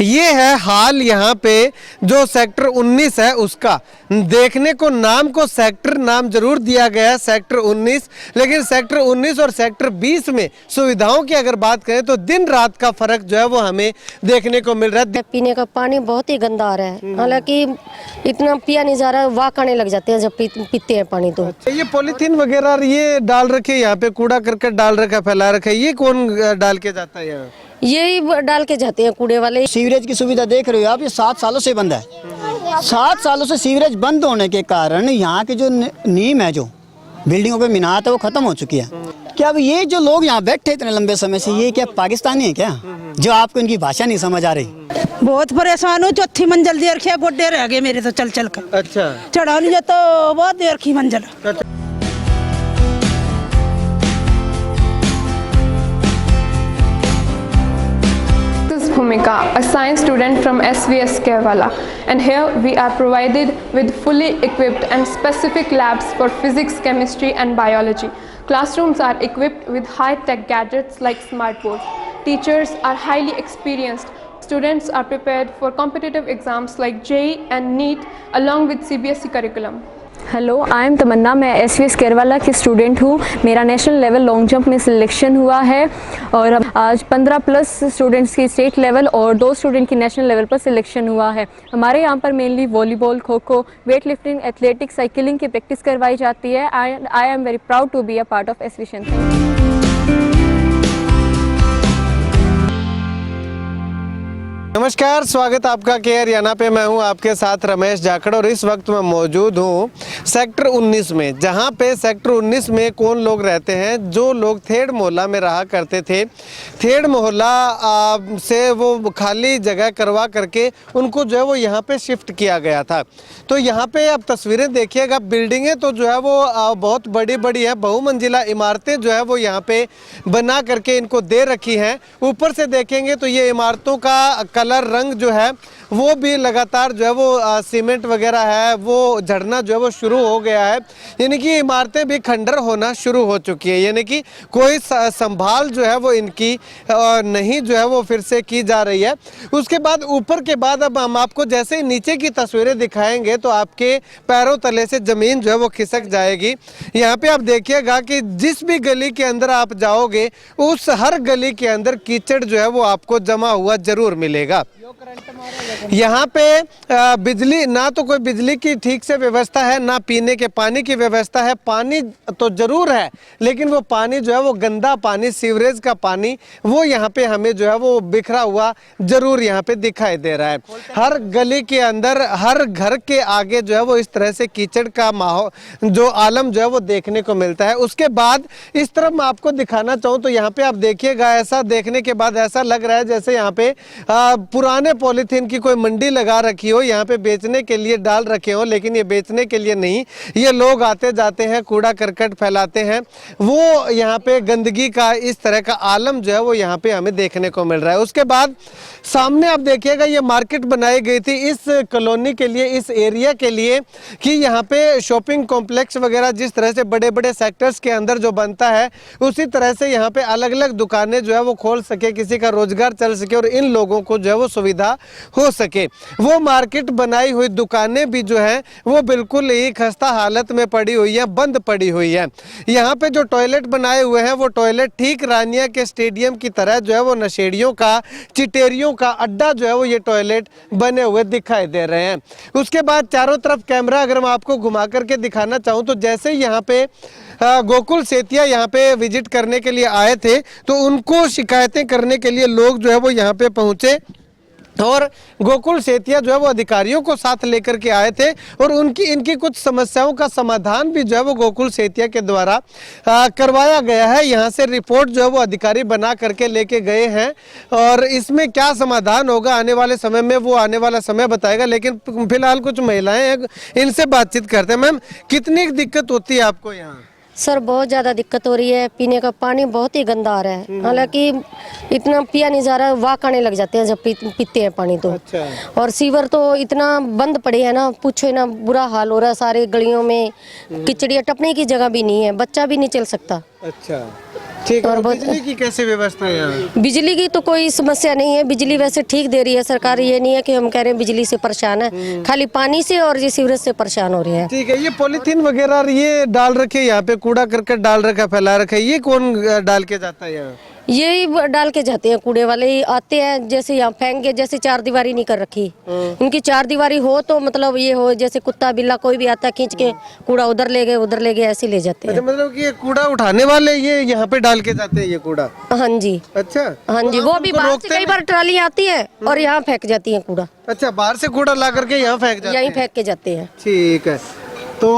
ये है हाल यहाँ पे जो सेक्टर 19 है उसका। देखने को नाम को सेक्टर नाम जरूर दिया गया है सेक्टर 19, लेकिन सेक्टर 19 और सेक्टर 20 में सुविधाओं की अगर बात करें तो दिन रात का फर्क जो है वो हमें देखने को मिल रहा है। पीने का पानी बहुत ही गंदा आ रहा है, हालांकि इतना पिया नहीं जा रहा है, वाक आने लग जाते हैं जब पीते हैं पानी। तो ये पॉलीथीन वगैरह ये डाल रखे, यहाँ पे कूड़ा करकट डाल रखा, फैला रखा है, ये कौन डाल के जाता है यहाँ? यही डाल के जाते हैं कूड़े वाले। सीवरेज की सुविधा देख रहे हो आप, ये 7 सालों से बंद है। 7 सालों से सीवरेज बंद होने के कारण यहाँ की जो नींव है, जो बिल्डिंगों पे मीनात है, वो खत्म हो चुकी है। क्या अब ये जो लोग यहाँ बैठे इतने लंबे समय से, ये क्या पाकिस्तानी है क्या, जो आपको इनकी भाषा नहीं समझ आ रही? बहुत परेशान हूँ। चौथी मंजिल दे रखी है, गोड्डे रह गए मेरे तो चल चल कर। अच्छा, चढ़ा नहीं जाता, बहुत दे रखी मंजिल। Bhumika, a science student from SVS Kerala, and here we are provided with fully equipped and specific labs for physics, chemistry and biology. Classrooms are equipped with high-tech gadgets like smartboards. Teachers are highly experienced. Students are prepared for competitive exams like JEE and NEET along with CBSE curriculum. Hello, I am Tamanna. मैं SVS Kerala की student हूँ। मेरा national level long jump में selection हुआ है और आज 15+ students की स्टेट लेवल और 2 स्टूडेंट की नेशनल लेवल पर सिलेक्शन हुआ है। हमारे यहाँ पर mainly volleyball, kho kho, weight lifting, athletics, cycling की प्रैक्टिस करवाई जाती है। I am very proud to be a part of SVS. नमस्कार, स्वागत आपका के हरियाणा पे। मैं हूं आपके साथ रमेश जाखड़ और इस वक्त मैं मौजूद हूं सेक्टर 19 में, जहां पे सेक्टर 19 में कौन लोग रहते हैं? जो लोग थेड़ मोहल्ला में रहा करते थे, थेड़ मोहल्ला से वो खाली जगह करवा करके उनको जो है वो यहाँ पे शिफ्ट किया गया था। तो यहाँ पे आप तस्वीरें देखिएगा, बिल्डिंगें तो जो है वो बहुत बड़ी बड़ी है, बहुमंजिला इमारतें जो है वो यहाँ पे बना करके इनको दे रखी हैं। ऊपर से देखेंगे तो ये इमारतों का कलर, रंग जो है वो भी लगातार जो है वो सीमेंट वगैरह है वो झड़ना जो है वो शुरू हो गया है, यानी कि इमारतें भी खंडर होना शुरू हो चुकी है, यानी कि कोई संभाल जो है वो इनकी नहीं जो है वो फिर से की जा रही है। उसके बाद ऊपर के बाद अब हम आपको जैसे ही नीचे की तस्वीरें दिखाएंगे तो आपके पैरों तले से ज़मीन जो है वो खिसक जाएगी। यहाँ पे आप देखिएगा कि जिस भी गली के अंदर आप जाओगे उस हर गली के अंदर कीचड़ जो है वो आपको जमा हुआ जरूर मिलेगा। यहाँ पे बिजली, ना तो कोई बिजली की ठीक से व्यवस्था है, ना पीने के पानी की व्यवस्था है। पानी तो जरूर है, लेकिन वो पानी जो है वो गंदा पानी, सीवरेज का पानी, वो यहाँ पे हमें जो है वो बिखरा हुआ जरूर यहाँ पे दिखाई दे रहा है। हर गली के अंदर, हर घर के आगे जो है वो इस तरह से कीचड़ का माहौल, जो आलम जो है वो देखने को मिलता है। उसके बाद इस तरफ मैं आपको दिखाना चाहूँ तो यहाँ पे आप देखिएगा, ऐसा देखने के बाद ऐसा लग रहा है जैसे यहाँ पे पुराने पॉलीथीन की कोई मंडी लगा रखी हो, यहाँ पे बेचने के लिए डाल रखे हो, लेकिन ये बेचने के लिए नहीं, ये लोग आते जाते हैं, कूड़ा करकट फैलाते हैं, वो यहाँ पे गंदगी का इस तरह का आलम जो है वो यहाँ पे हमें देखने को मिल रहा है। उसके बाद सामने आप देखिएगा, ये मार्केट बनाई गई थी इस कॉलोनी के लिए, इस एरिया के लिए, कि यहाँ पे शॉपिंग कॉम्प्लेक्स वगैरह जिस तरह से बड़े बड़े सेक्टर्स के अंदर जो बनता है, उसी तरह से यहाँ पे अलग अलग दुकानें जो है वो खोल सके, किसी का रोजगार चल सके और इन लोगों को जो है वो सुविधा हो सके। वो मार्केट बनाई हुई दुकानें भी जो है वो बिल्कुल ही खस्ता हालत में पड़ी हुई है, बंद पड़ी हुई है। यहाँ पे जो टॉयलेट बनाए हुए हैं वो टॉयलेट ठीक रानिया के स्टेडियम की तरह जो है वो नशेड़ियों का, चिटेरियों का अड्डा जो है वो ये टॉयलेट बने हुए दिखाई दे रहे हैं। उसके बाद चारों तरफ कैमरा अगर मैं आपको घुमा करके दिखाना चाहूँ तो जैसे यहाँ पे गोकुल सेतिया यहाँ पे विजिट करने के लिए आए थे तो उनको शिकायतें करने के लिए लोग जो है वो यहाँ पे पहुँचे और गोकुल सेतिया जो है वो अधिकारियों को साथ लेकर के आए थे और इनकी कुछ समस्याओं का समाधान भी जो है वो गोकुल सेतिया के द्वारा करवाया गया है। यहाँ से रिपोर्ट जो है वो अधिकारी बना करके लेके गए हैं और इसमें क्या समाधान होगा आने वाले समय में वो आने वाला समय बताएगा। लेकिन फिलहाल कुछ महिलाएं हैं, इनसे बातचीत करते हैं। मैम, कितनी दिक्कत होती है आपको यहाँ? सर बहुत ज़्यादा दिक्कत हो रही है, पीने का पानी बहुत ही गंदा आ रहा है, हालांकि इतना पिया नहीं जा रहा है, वाक आने लग जाते हैं जब पीते हैं पानी। तो अच्छा। और सीवर तो इतना बंद पड़े है ना, पूछो ना, बुरा हाल हो रहा है। सारे गलियों में किचड़िया, टपने की जगह भी नहीं है, बच्चा भी नहीं चल सकता। अच्छा, ठीक है। और और बहुत बिजली की कैसे व्यवस्था है यहाँ? बिजली की तो कोई समस्या नहीं है, बिजली वैसे ठीक दे रही है सरकार। ये नहीं है कि हम कह रहे हैं बिजली से परेशान है, खाली पानी से और ये सीवरेज से परेशान हो रही है। ठीक है। ये पॉलीथीन वगैरह ये डाल रखे, यहाँ पे कूड़ा करकट डाल रखा, फैला रखा है, ये कौन डाल के जाता है यहाँ? यही डाल के जाते हैं, कूड़े वाले ही आते हैं, जैसे यहाँ फेंक के, जैसे चार दीवारी नहीं कर रखी। उनकी चार दीवारी हो तो मतलब ये हो, जैसे कुत्ता बिल्ला कोई भी आता है खींच के कूड़ा उधर ले गए ऐसे ले जाते हैं। अच्छा, मतलब कि ये कूड़ा उठाने वाले ये यहाँ पे डाल के जाते हैं ये कूड़ा? हाँ जी। अच्छा। हाँ जी, वो भी बाहर से कई बार ट्राली आती है और यहाँ फेंक जाती है कूड़ा। अच्छा, बाहर से कूड़ा ला करके यहाँ फेंक जाते हैं? यहीं फेंक के जाते हैं। ठीक है। तो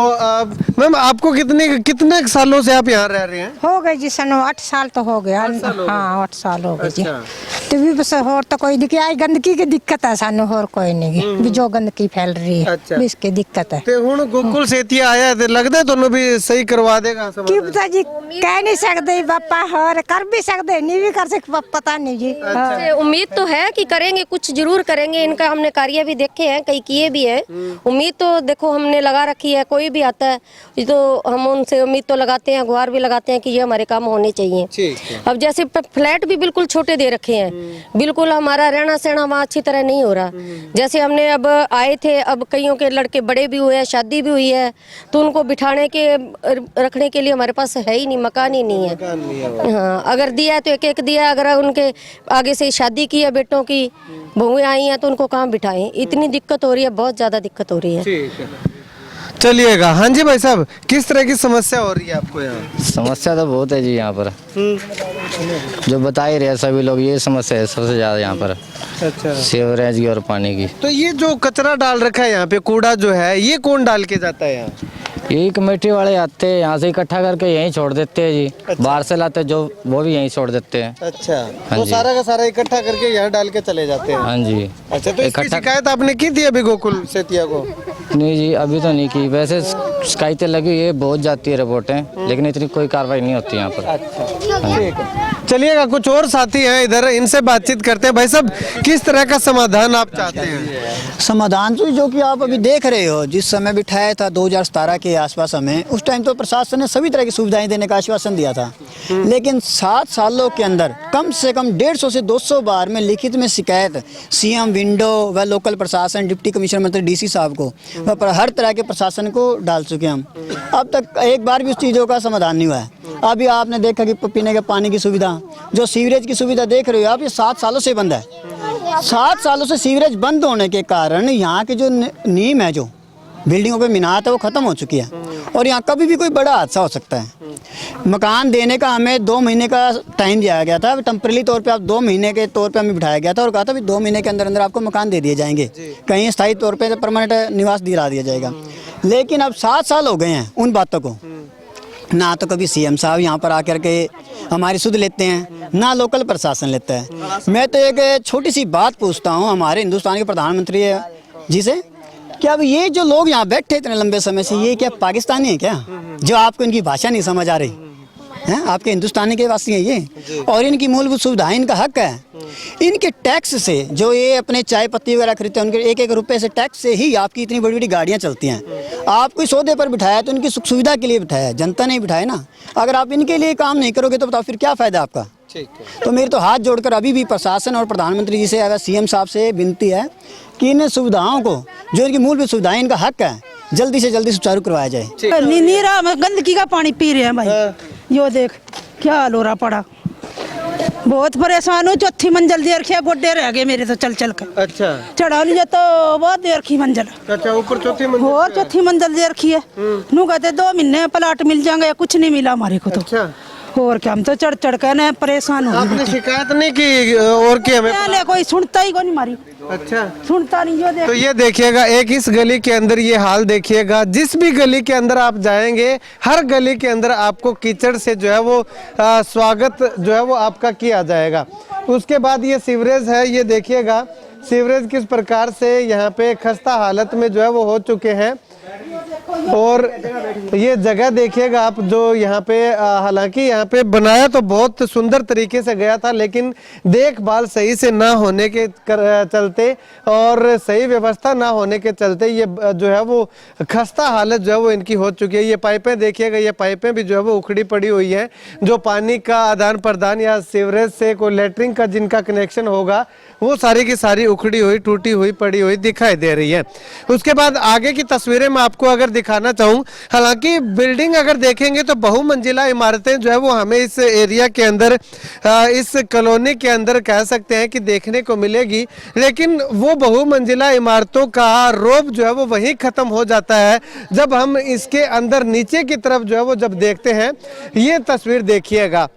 मैम आपको कितने सालों से आप यहाँ रह रहे हैं? हो गए जी सनो 8 साल तो हो गया। 8 साल हो गए। हाँ 8 साल हो गए जी। अच्छा। तो भी बस होर तो कोई दिक्कत आई, गंदगी की दिक्कत है सानू, होर कोई नहीं भी जो गंदगी फैल रही है अच्छा। भी इसकी दिक्कत है। ते हुण गोकुल सेतिया आया ते लगदा ਤੁਹਾਨੂੰ भी सही करवा देगा समाधान? की पता जी, कह नहीं सकते बापा, और कर भी सकते नहीं भी कर सकते, पता नहीं जी। से उम्मीद तो है कि करेंगे, कुछ जरूर करेंगे। इनका हमने कार्य भी देखे हैं, कई किए भी हैं। उम्मीद तो देखो हमने लगा रखी है, कोई भी आता है ये तो हम उनसे उम्मीद तो लगाते हैं, गुहार भी लगाते हैं कि ये हमारे काम होने चाहिए। ठीक है। अब जैसे फ्लैट भी बिल्कुल छोटे दे रखे हैं, बिल्कुल हमारा रहना सहना वहाँ अच्छी तरह नहीं हो रहा। जैसे हमने अब आए थे, अब कईयों के लड़के बड़े भी हुए हैं, शादी भी हुई है, तो उनको बिठाने के रखने के लिए हमारे पास है ही नहीं, मकान ही नहीं है। हाँ, अगर दिया है तो एक एक दिया, अगर उनके आगे से शादी की है, बेटों की बहुएं आई हैं तो उनको कहाँ बिठाएं। इतनी दिक्कत हो रही है, बहुत ज़्यादा दिक्कत हो रही है। ठीक है, चलिएगा। हाँ जी भाई साहब, किस तरह की समस्या हो रही है आपको यहाँ? समस्या तो बहुत है जी यहाँ पर, जो बता ही रहे सभी लोग, ये समस्या है सबसे ज़्यादा यहाँ पर, अच्छा। सीवरेज की और पानी की। तो ये जो कचरा डाल रखा है यहाँ पे, कूड़ा जो है, ये कौन डाल के जाता है यहाँ? यही कमेटी वाले आते हैं, यहाँ से इकट्ठा करके यहीं छोड़ देते हैं जी। अच्छा। बाहर से लाते जो वो भी यहीं छोड़ देते हैं। अच्छा, हाँ तो जी। सारा का सारा इकट्ठा करके यहाँ डाल के चले जाते हैं? हाँ जी। अच्छा, तो इसकी इकट्ठा शिकायत आपने की थी अभी गोकुल सेतिया को? नहीं जी, अभी तो नहीं की। वैसे शिकायतें लगी हुई है, बहुत जाती है रिपोर्टें, लेकिन इतनी कोई कार्रवाई नहीं होती यहाँ पर। अच्छा, ठीक है। चलिएगा, कुछ और साथी हैं इधर, इनसे बातचीत करते हैं। भाई साहब, किस तरह का समाधान आप चाहते हैं? समाधान तो जो कि आप अभी देख रहे हो, जिस समय बिठाया था 2017 के आसपास हमें, उस टाइम तो प्रशासन ने सभी तरह की सुविधाएं देने का आश्वासन दिया था। लेकिन 7 सालों के अंदर कम से कम 150 से 200 बार में लिखित में शिकायत सीएम, विंडो व लोकल प्रशासन, डिप्टी कमिश्नर मंत्री डीसी साहब को, वह हर तरह के प्रशासन को डाल चुके हैं हम। अब तक एक बार भी उस चीज़ों का समाधान नहीं हुआ है। अभी आपने देखा कि पीने के पानी की सुविधा, जो सीवरेज की सुविधा देख रहे हो आप, ये 7 सालों से बंद है। 7 सालों से सीवरेज बंद होने के कारण यहाँ की जो नींव है, जो बिल्डिंगों पे मीनात है, वो ख़त्म हो चुकी है और यहाँ कभी भी कोई बड़ा हादसा हो सकता है। मकान देने का हमें 2 महीने का टाइम दिया गया था, टेम्पररी तौर पे आप 2 महीने के तौर पे हमें बिठाया गया था और कहा था 2 महीने के अंदर अंदर आपको मकान दे दिए जाएंगे, कहीं स्थायी तौर पे परमानेंट निवास दिला दिया जाएगा। लेकिन अब 7 साल हो गए हैं उन बातों को, ना तो कभी सीएम साहब यहाँ पर आकर के हमारी सुध लेते हैं, ना लोकल प्रशासन लेता है। मैं तो एक छोटी सी बात पूछता हूँ हमारे हिंदुस्तान के प्रधानमंत्री जी से, क्या अब ये जो लोग यहाँ बैठे इतने लंबे समय से, ये क्या पाकिस्तानी है क्या, जो आपको इनकी भाषा नहीं समझ आ रही हैं? आपके हिंदुस्तानी के वासी हैं ये, और इनकी मूलभूत सुविधाएं इनका हक है। इनके टैक्स से जो ये अपने चाय पत्ती वगैरह खरीदते हैं, उनके 1-1 रुपए से टैक्स से ही आपकी इतनी बड़ी बड़ी गाड़ियाँ चलती हैं। आप कोई सौदे पर बिठाया तो इनकी सुख सुविधा के लिए बिठाया, जनता नहीं बिठाया ना। अगर आप इनके लिए काम नहीं करोगे तो बताओ फिर क्या फ़ायदा आपका? तो मेरे तो हाथ जोड़कर अभी भी प्रशासन और प्रधानमंत्री जी से, सीएम साहब से विनती है कि इन सुविधाओं को, जो इनकी मूलभूत सुविधाएं, इनका हक है, जल्दी से जल्दी सुचारू करवाया जाए। नीरा में गंदगी का पानी पी रहे हैं भाई। यो देख क्या हाल हो रहा पड़ा, बहुत परेशान हूँ। 4थी मंजिल दे रखी है, गोड्डे रह गए मेरे तो चल चल के। अच्छा, चढ़ा नहीं जाता, बहुत देर रखी मंजिल। अच्छा, ऊपर 4थी मंजिल और 4थी मंजिल दे रखी है। नू कहते 2 महीने प्लाट मिल जाएंगे, कुछ नहीं मिला हमारे को तो। अच्छा, और क्या, हम तो चढ़ चढ़ कर ना परेशान हो आपने शिकायत नहीं की और की हमें? गए। कोई सुनता ही नहीं हमारी, अच्छा, सुनता नहीं। जो देख तो ये देखिएगा, एक इस गली के अंदर ये हाल देखिएगा, जिस भी गली के अंदर आप जाएंगे, हर गली के अंदर आपको कीचड़ से जो है वो स्वागत जो है वो आपका किया जाएगा। उसके बाद ये सीवरेज है, ये देखिएगा सीवरेज किस प्रकार से यहाँ पे खस्ता हालत में जो है वो हो चुके हैं। और ये जगह देखिएगा आप, जो यहाँ पे हालांकि यहाँ पे बनाया तो बहुत सुंदर तरीके से गया था, लेकिन देखभाल सही से ना होने के चलते और सही व्यवस्था ना होने के चलते ये जो है वो खस्ता हालत जो है वो इनकी हो चुकी है। ये पाइपें देखिएगा, ये पाइपें भी जो है वो उखड़ी पड़ी हुई हैं। जो पानी का आदान प्रदान या सीवरेज से कोई लेटरिन का जिनका कनेक्शन होगा वो सारी की सारी उखड़ी हुई, टूटी हुई, पड़ी हुई दिखाई दे रही है। उसके बाद आगे की तस्वीरें मैं आपको अगर दिखाना चाहूँ, हालांकि बिल्डिंग अगर देखेंगे तो बहुमंजिला इमारतें जो है वो हमें इस एरिया के अंदर, इस कॉलोनी के अंदर कह सकते हैं कि देखने को मिलेगी, लेकिन वो बहुमंजिला इमारतों का रौब जो है वो वहीं खत्म हो जाता है जब हम इसके अंदर नीचे की तरफ जो है वो जब देखते हैं। ये तस्वीर देखिएगा,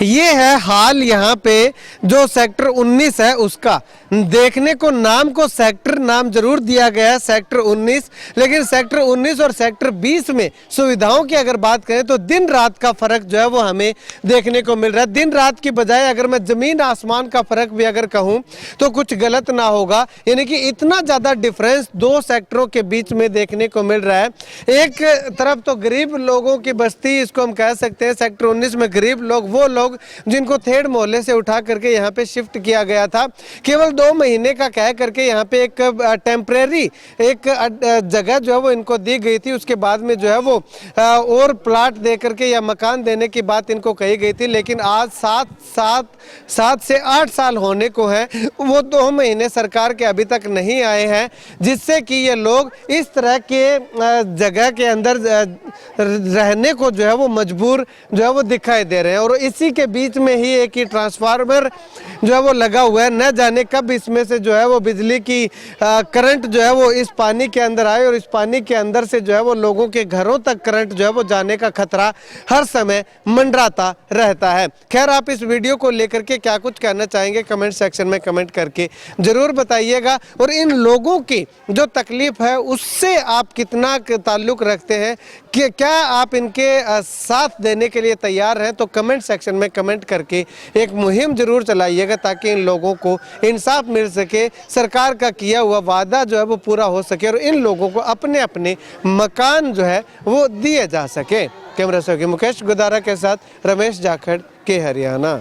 ये है हाल यहाँ पे जो सेक्टर 19 है उसका। देखने को नाम को सेक्टर नाम जरूर दिया गया है सेक्टर 19, लेकिन सेक्टर 19 और सेक्टर 20 में सुविधाओं की अगर बात करें तो दिन रात का फर्क जो है वो हमें देखने को मिल रहा है। दिन रात की बजाय अगर मैं जमीन आसमान का फर्क भी अगर कहूँ तो कुछ गलत ना होगा, यानी कि इतना ज़्यादा डिफरेंस दो सेक्टरों के बीच में देखने को मिल रहा है। एक तरफ तो गरीब लोगों की बस्ती, इसको हम कह सकते हैं सेक्टर 19 में गरीब लोग, वो लोग जिनको थेड़ मोहल्ले से उठा करके यहाँ पे शिफ्ट किया गया था, केवल 2 महीने का कह करके यहाँ पे एक टेम्परेरी एक जगह जो है वो इनको दी गई थी। उसके बाद में जो है वो और प्लाट दे करके या मकान देने की बात इनको कही गई थी, लेकिन आज 7 से 8 साल होने को है, वो 2 महीने सरकार के अभी तक नहीं आए हैं, जिससे कि ये लोग इस तरह के जगह के अंदर रहने को जो है वो मजबूर जो है वो दिखाई दे रहे हैं। और इसी के बीच में ही एक ही ट्रांसफार्मर जो है वो लगा हुआ है, न जाने कब इसमें से जो है वो बिजली की करंट जो है वो इस पानी के अंदर आए और इस पानी के अंदर से जो है वो लोगों के घरों तक करंट जो है वो जाने का खतरा हर समय मंडराता रहता है। खैर, आप इस वीडियो को लेकर के क्या कुछ कहना चाहेंगे कमेंट सेक्शन में कमेंट करके जरूर बताइएगा, और इन लोगों की जो तकलीफ है उससे आप कितना ताल्लुक रखते हैं, कि क्या आप इनके साथ देने के लिए तैयार हैं, तो कमेंट सेक्शन में कमेंट करके एक मुहिम जरूर चलाइएगा ताकि इन लोगों को इंसाफ मिल सके, सरकार का किया हुआ वादा जो है वो पूरा हो सके और इन लोगों को अपने अपने मकान जो है वो दिए जा सके। कैमरा सहयोगी मुकेश गुदारा के साथ रमेश जाखड़ के हरियाणा।